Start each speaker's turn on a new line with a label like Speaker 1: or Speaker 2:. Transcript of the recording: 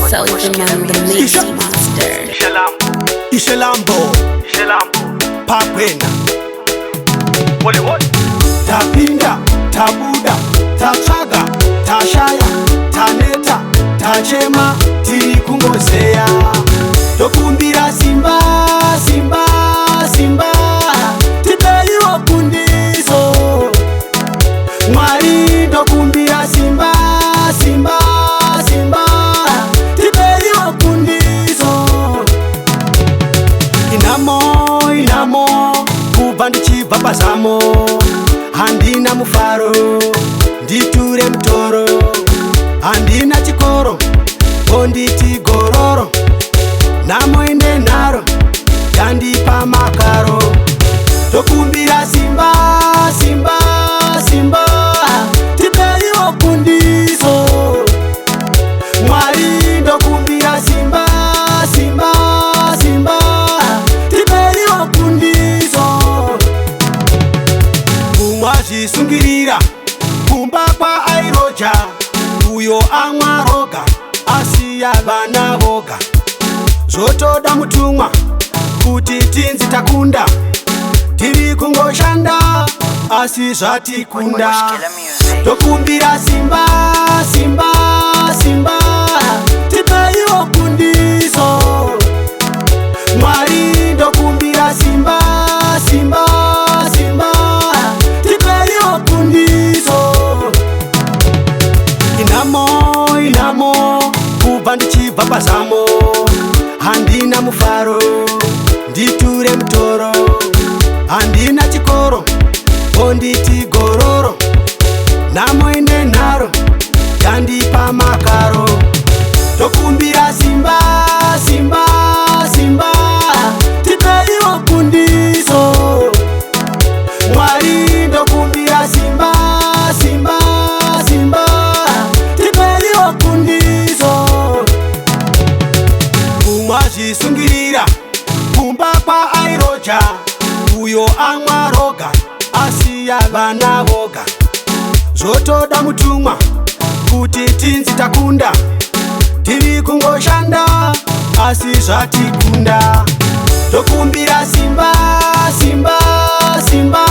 Speaker 1: Sullivan, the mix master.
Speaker 2: Ishelambo Papena Tapinda, tabuda, tachaga, tashaya, taneta, tachema, tiri kungozea. Tokumbira simba, simba, simba, tipeiwo kundiso. Mwari tokumbira simba, simba, simba, tipeiwo kundiso. Inamo, kubva ndichibva pazamo. Handina mufaro, nditure mutoro. Handina chikoro, onditi gororo. Namo ine nharo, yandipa makaro. Tokumbira simba, simba, simba, tipeiwo kundiso. Mwari ndokumbira simba, simba, simba, tipeiwo kundiso. Kumwazvisungirira kumba kwa Airoja, uyo amwa roga asiya vana voga. Zvotoda mutumwa kuti tinzi takunda, tiri kungoshanda asi zvatikunda. Tokumbira simba, simba, simba, tipeiwo kundiso. Mwari ndokumbira simba, simba, simba, tipeiwo kundiso. Inamo, kubva ndichibva pazamo. Handina mufaro, nditure mutoro. Handina chikoro, onditi gororo. Namo ine nharo, yandipa makaro. Tokumbira simba, simba, simba, tipeiwo kundiso. Mwari ndokumbira simba, simba, simba, tipeiwo kundiso. Kumwazvisungirira kumba kwa Airoja, uyo amwa roga asiya vana voga. Zvotoda mutumwa kuti tinzi takunda, tiri kungoshanda asi zvatikunda. Tokumbira simba, simba, simba,